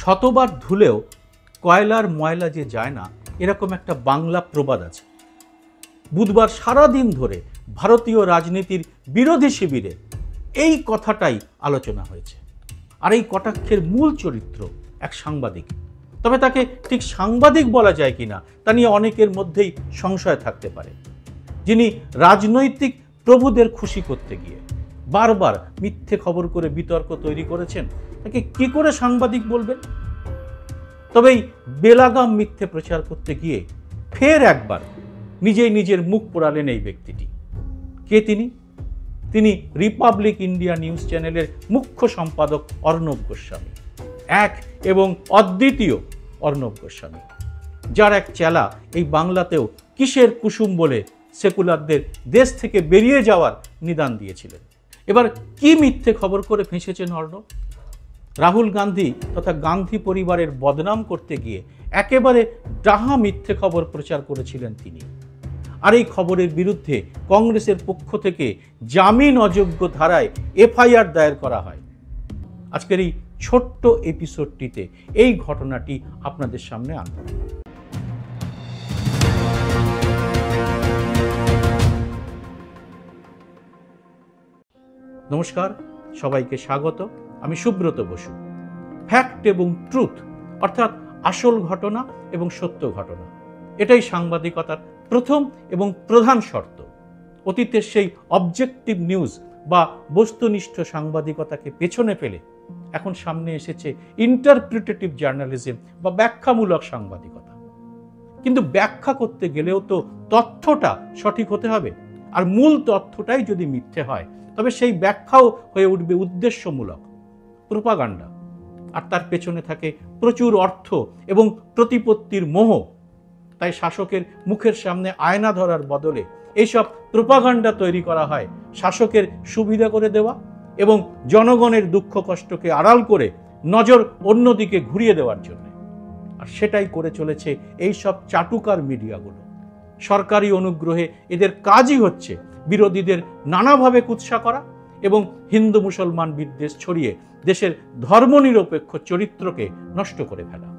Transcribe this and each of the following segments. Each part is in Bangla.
শতবার ধুলেও কয়লার ময়লা যে যায় না, এরকম একটা বাংলা প্রবাদ আছে। বুধবার সারাদিন ধরে ভারতীয় রাজনীতির বিরোধী শিবিরে এই কথাটাই আলোচনা হয়েছে। আর এই কটাক্ষের মূল চরিত্র এক সাংবাদিক। তবে তাকে ঠিক সাংবাদিক বলা যায় কিনা তা নিয়ে অনেকের মধ্যেই সংশয় থাকতে পারে। যিনি রাজনৈতিক প্রভুদের খুশি করতে গিয়ে বারবার মিথ্যে খবর করে বিতর্ক তৈরি করেছেন, তাকে কি করে সাংবাদিক বলবেন? তবে এই বেলাগাম মিথ্যে প্রচার করতে গিয়ে ফের একবার নিজেই নিজের মুখ পোড়ালেন এই ব্যক্তিটি। কে তিনি? তিনি রিপাবলিক ইন্ডিয়া নিউজ চ্যানেলের মুখ্য সম্পাদক অর্ণব গোস্বামী, এক এবং অদ্বিতীয় অর্ণব গোস্বামী, যার এক চেলা এই বাংলাতেও কিসের কুসুম বলে সেকুলারদের দেশ থেকে বেরিয়ে যাওয়ার নিদান দিয়েছিলেন। এবার কি মিথ্যে খবর করে ফেঁসেছেন অর্ণব? রাহুল গান্ধী তথা গান্ধী পরিবারের বদনাম করতে গিয়ে একেবারে ডাহা মিথ্যে খবর প্রচার করেছিলেন তিনি। আর এই খবরের বিরুদ্ধে কংগ্রেসের পক্ষ থেকে জামিন অযোগ্য ধারায় এফআইআর দায়ের করা হয়। আজকের এই ছোট্ট এপিসোডটিতে এই ঘটনাটি আপনাদের সামনে আনব। নমস্কার, সবাইকে স্বাগত। আমি সুব্রত বসু। ফ্যাক্ট এবং ট্রুথ, অর্থাৎ আসল ঘটনা এবং সত্য ঘটনা, এটাই সাংবাদিকতার প্রথম এবং প্রধান শর্ত। অতীতের সেই অবজেক্টিভ নিউজ বা বস্তুনিষ্ঠ সাংবাদিকতাকে পেছনে ফেলে এখন সামনে এসেছে ইন্টারপ্রিটেটিভ জার্নালিজম বা ব্যাখ্যামূলক সাংবাদিকতা। কিন্তু ব্যাখ্যা করতে গেলেও তো তথ্যটা সঠিক হতে হবে, আর মূল তথ্যটাই যদি মিথ্যে হয় তবে সেই ব্যাখ্যাও হয়ে উঠবে উদ্দেশ্যমূলক প্রোপাগান্ডা। আর তার পেছনে থাকে প্রচুর অর্থ এবং প্রতিপত্তির মোহ। তাই শাসকের মুখের সামনে আয়না ধরার বদলে এইসব প্রোপাগান্ডা তৈরি করা হয় শাসকের সুবিধা করে দেওয়া এবং জনগণের দুঃখ কষ্টকে আড়াল করে নজর অন্যদিকে ঘুরিয়ে দেওয়ার জন্য। আর সেটাই করে চলেছে এইসব চাটুকার মিডিয়াগুলো। সরকারি অনুগ্রহে এদের কাজই হচ্ছে বিরোধীদের নানাভাবে কুৎসা করা এবং হিন্দু মুসলমান বিদ্বেষ ছড়িয়ে দেশের ধর্মনিরপেক্ষ চরিত্রকে নষ্ট করে ফেলা।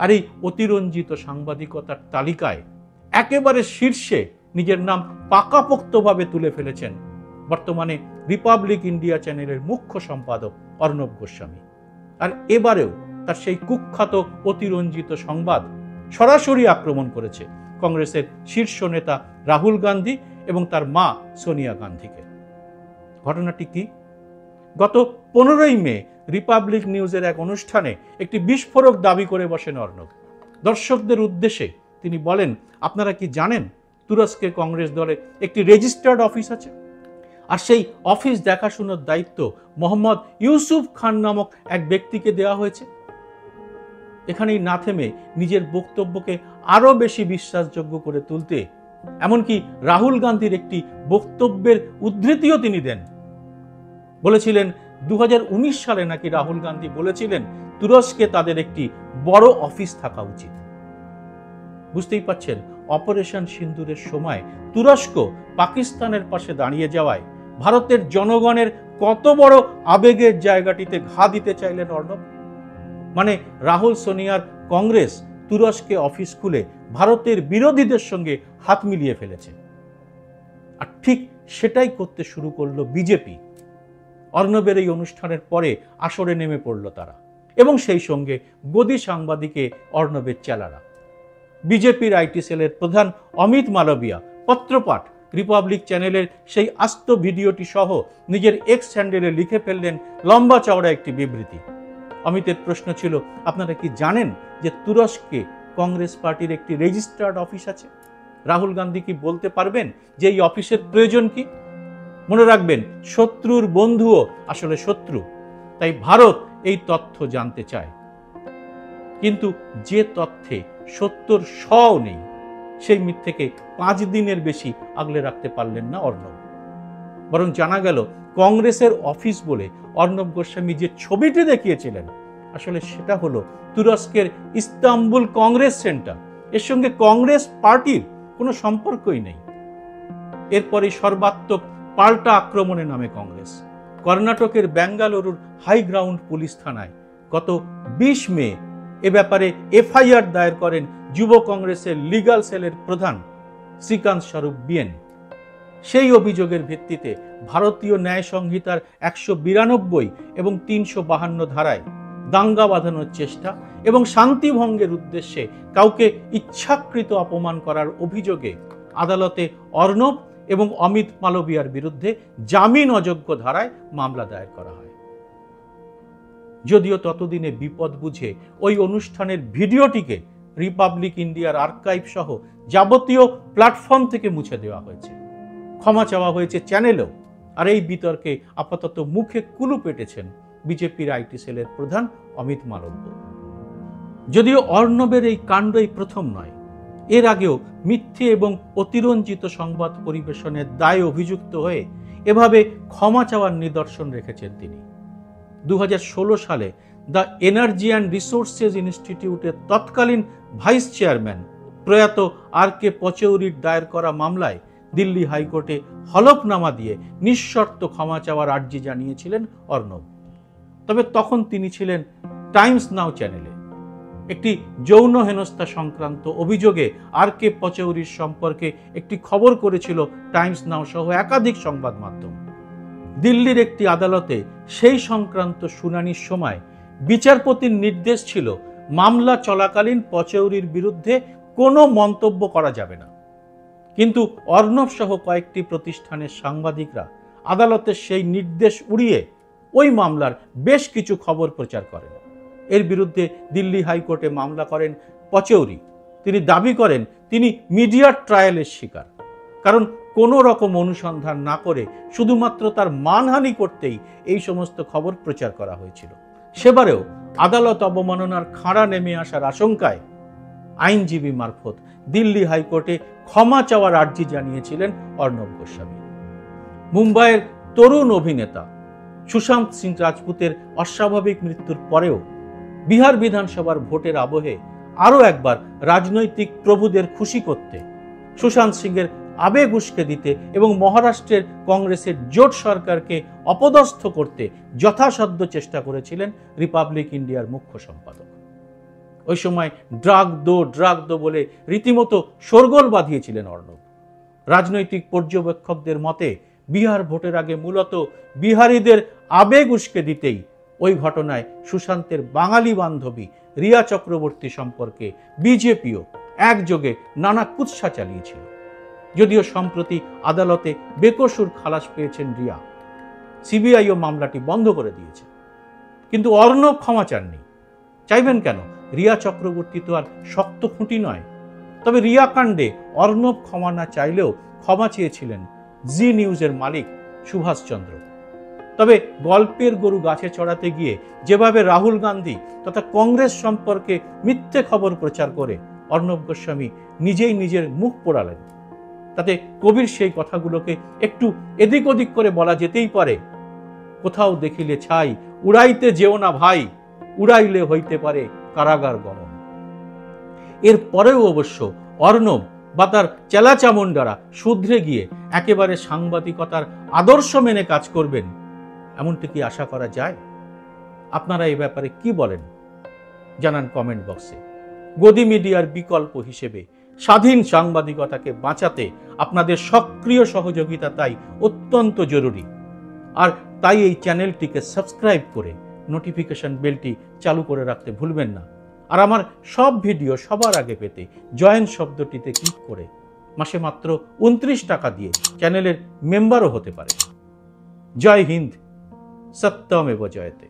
আর এই অতিরঞ্জিত সাংবাদিকতার তালিকায় একেবারে শীর্ষে নিজের নাম পাকাপোক্তভাবে তুলে ফেলেছেন বর্তমানে রিপাবলিক ইন্ডিয়া চ্যানেলের মুখ্য সম্পাদক অর্ণব গোস্বামী। আর এবারেও তার সেই কুখ্যাত অতিরঞ্জিত সংবাদ সরাসরি আক্রমণ করেছে কংগ্রেসের শীর্ষ নেতা রাহুল গান্ধী এবং তার মা সোনিয়া গান্ধীকে। ঘটনাটি কি? গত 15ই মে রিপাবলিক নিউজের এক অনুষ্ঠানে একটি বিস্ফোরক দাবি করে বসেন অর্ণব। দর্শকদের উদ্দেশ্যে তিনি বলেন, আপনারা কি জানেন তুরস্কে কংগ্রেস দলের একটি রেজিস্টার্ড অফিস আছে, আর সেই অফিস দেখাশোনার দায়িত্ব মোহাম্মদ ইউসুফ খান নামক এক ব্যক্তিকে দেওয়া হয়েছে। এখানেই না থেমে নিজের বক্তব্যকে আরো বেশি বিশ্বাসযোগ্য করে তুলতে এমনকি রাহুল গান্ধীর একটি বক্তব্যের উদ্ধৃতিও তিনি দেন। বলেছিলেন 2019 সালে নাকি রাহুল গান্ধী বলেছিলেন তুরস্কে তাদের একটি বড় অফিস থাকা উচিত। বুঝতেই পাচ্ছেন, অপারেশন সিন্দুরের সময় তুরস্ক পাকিস্তানের পাশে দাঁড়িয়ে যাওয়ায় ভারতের জনগণের কত বড় আবেগের জায়গাটিতে ঘা দিতে চাইলেন অর্ণব। মানে রাহুল সোনিয়ার কংগ্রেস তুরস্কে অফিস খুলে ভারতের বিরোধীদের সঙ্গে হাত মিলিয়ে ফেলেছে। আর ঠিক সেটাই করতে শুরু করলো বিজেপি। অর্ণবের এই অনুষ্ঠানের পরে আসরে নেমে পড়ল তারা, এবং সেই সঙ্গে গদি সাংবাদিকে অর্ণবের চেলারা। বিজেপির আইটি সেলের প্রধান অমিত মালবিয়া পত্রপাঠ রিপাবলিক চ্যানেলের সেই আস্ত ভিডিওটি সহ নিজের এক্স হ্যান্ডেলে লিখে ফেললেন লম্বা চওড়া একটি বিবৃতি। অমিতের প্রশ্ন ছিল, আপনারা কি জানেন যে তুরস্কে কংগ্রেস পার্টির একটি রেজিস্টার্ড অফিস আছে? রাহুল গান্ধী কি বলতে পারবেন যে এই অফিসের প্রয়োজন কি? মনে রাখবেন, শত্রুর বন্ধুও আসলে শত্রু। তাই ভারত এই তথ্য জানতে চায়, কিন্তু যে তথ্যে সত্যর সও নেই সেই মিথ্যেকে 5 দিনের বেশি আগলে রাখতে পারলেন না অর্ণব। বরং জানা গেল কংগ্রেসের অফিস বলে অর্ণব গোস্বামী যে ছবিটি দেখিয়েছিলেন আসলে সেটা হলো তুরস্কের ইস্তাম্বুল কংগ্রেস সেন্টার। এর সঙ্গে কংগ্রেস পার্টির কোনো সম্পর্কই নেই। এরপরে সর্বাত্মক পাল্টা আক্রমণে নামে কংগ্রেস। কর্ণাটকের বেঙ্গালুরুর হাই গ্রাউন্ড পুলিশ থানায় গত 20 মে এ ব্যাপারে এফআইআর দায়ের করেন যুব কংগ্রেসের লিগ্যাল সেলের প্রধান শ্রীকান্ত স্বরূপ বিএন। সেই অভিযোগের ভিত্তিতে ভারতীয় ন্যায় সংহিতার 192 এবং 352 ধারায় দাঙ্গা বাঁধানোর চেষ্টা এবং শান্তি ভঙ্গের উদ্দেশ্যে কাউকে ইচ্ছাকৃত অপমান করার অভিযোগে আদালতে অর্ণব এবং অমিত মালবিয়ার বিরুদ্ধে জামিন অযোগ্য ধারায় মামলা দায়ের করা হয়। যদিও ততদিনে বিপদ বুঝে ওই অনুষ্ঠানের ভিডিওটিকে রিপাবলিক ইন্ডিয়ার আর্কাইভ সহ যাবতীয় প্ল্যাটফর্ম থেকে মুছে দেওয়া হয়েছে, ক্ষমা চাওয়া হয়েছে চ্যানেলেও। আর এই বিতর্কে আপাতত মুখে কুলু পেটেছেন বিজেপির আইটি সেলের প্রধান অমিত মালব্য। যদিও অর্ণবের এই কাণ্ডই প্রথম নয়, এর আগেও মিথ্যে এবং অতিরঞ্জিত সংবাদ পরিবেশনের দায়ে অভিযুক্ত হয়ে এভাবে ক্ষমা চাওয়ার নিদর্শন রেখেছেন তিনি। 2016 সালে দ্য এনার্জি অ্যান্ড রিসোর্সেস ইনস্টিটিউটের তৎকালীন ভাইস চেয়ারম্যান প্রয়াত আর.কে. পচৌরির দায়ের করা মামলায় দিল্লি হাইকোর্টে হলফনামা দিয়ে নিঃশর্ত ক্ষমা চাওয়ার আর্জি জানিয়েছিলেন অর্ণব। তবে তখন তিনি ছিলেন টাইমস নাও চ্যানেলে। একটি যৌন হেনস্থা সংক্রান্ত অভিযোগে আর.কে. পচৌরির সম্পর্কে একটি খবর করেছিল টাইমস নাও সহ একাধিক সংবাদ মাধ্যম। দিল্লির একটি আদালতে সেই সংক্রান্ত শুনানির সময় বিচারপতির নির্দেশ ছিল মামলা চলাকালীন পচৌরির বিরুদ্ধে কোনো মন্তব্য করা যাবে না। কিন্তু অর্ণব সহ কয়েকটি প্রতিষ্ঠানের সাংবাদিকরা আদালতের সেই নির্দেশ উড়িয়ে ওই মামলার বেশ কিছু খবর প্রচার করেন। এর বিরুদ্ধে দিল্লি হাইকোর্টে মামলা করেন পচৌরি। তিনি দাবি করেন তিনি মিডিয়ার ট্রায়ালের শিকার, কারণ কোনো রকম অনুসন্ধান না করে শুধুমাত্র তার মানহানি করতেই এই সমস্ত খবর প্রচার করা হয়েছিল। সেবারেও আদালত অবমাননার খাঁড়া নেমে আসার আশঙ্কায় আইনজীবী মারফত দিল্লি হাইকোর্টে ক্ষমা চাওয়ার আর্জি জানিয়েছিলেন অর্ণব গোস্বামী। মুম্বাইয়ের তরুণ অভিনেতা সুশান্ত সিং রাজপুতের অস্বাভাবিক মৃত্যুর পরেও বিহার বিধানসভার ভোটের আবহে আরও একবার রাজনৈতিক প্রভুদের খুশি করতে, সুশান্ত সিংয়ের আবেগ উস্কে দিতে এবং মহারাষ্ট্রের কংগ্রেসের জোট সরকারকে অপদস্থ করতে যথাসাধ্য চেষ্টা করেছিলেন রিপাবলিক ইন্ডিয়ার মুখ্য সম্পাদক। ওই সময় ড্রাগ দো বলে রীতিমতো শোরগোল বাঁধিয়েছিলেন অর্ণব। রাজনৈতিক পর্যবেক্ষকদের মতে বিহার ভোটের আগে মূলত বিহারিদের আবেগ উস্কে দিতেই ওই ঘটনায় সুশান্তের বাঙালি বান্ধবী রিয়া চক্রবর্তী সম্পর্কে বিজেপিও একযোগে নানা কুৎসা চালিয়েছিল। যদিও সম্প্রতি আদালতে বেকসুর খালাস পেয়েছেন রিয়া, সিবিআইও মামলাটি বন্ধ করে দিয়েছে। কিন্তু অর্ণব ক্ষমা চাননি। চাইবেন কেন? রিয়া চক্রবর্তী তো আর শক্ত খুঁটি নয়। তবে রিয়া কাণ্ডে অর্ণব ক্ষমা না চাইলেও ক্ষমা চেয়েছিলেন জি নিউজের মালিক সুভাষচন্দ্র। তবে গল্পের গরু গাছে চড়াতে গিয়ে যেভাবে রাহুল গান্ধী তথা কংগ্রেস সম্পর্কে মিথ্যে খবর প্রচার করে অর্ণব গোস্বামী নিজেই নিজের মুখ পোড়ালেন, তাতে কবির সেই কথাগুলোকে একটু এদিক ওদিক করে বলা যেতেই পারে। কোথাও দেখিলে ছাই, উড়াইতে যেও না ভাই, উড়াইলে হইতে পারে কারাগার গমন। এর পরেও অবশ্য অর্ণব বা তার চেলা চামুন্ডারা শুধরে গিয়ে একেবারে সাংবাদিকতার আদর্শ মেনে কাজ করবেন, এমনটি কি আশা করা যায়? আপনারা এই ব্যাপারে কি বলেন জানান কমেন্ট বক্সে। গদি মিডিয়ার বিকল্প হিসেবে স্বাধীন সাংবাদিকতাকে বাঁচাতে আপনাদের সক্রিয় সহযোগিতা তাই অত্যন্ত জরুরি। আর তাই এই চ্যানেলটিকে সাবস্ক্রাইব করে নোটিফিকেশন বেলটি চালু করে রাখতে ভুলবেন না। আর আমার সব ভিডিও সবার আগে পেতে জয়েন শব্দটিতে ক্লিক করে মাসে মাত্র 29 টাকা দিয়ে চ্যানেলের মেম্বারও হতে পারে। জয় হিন্দ, সত্যমেব জয়তে।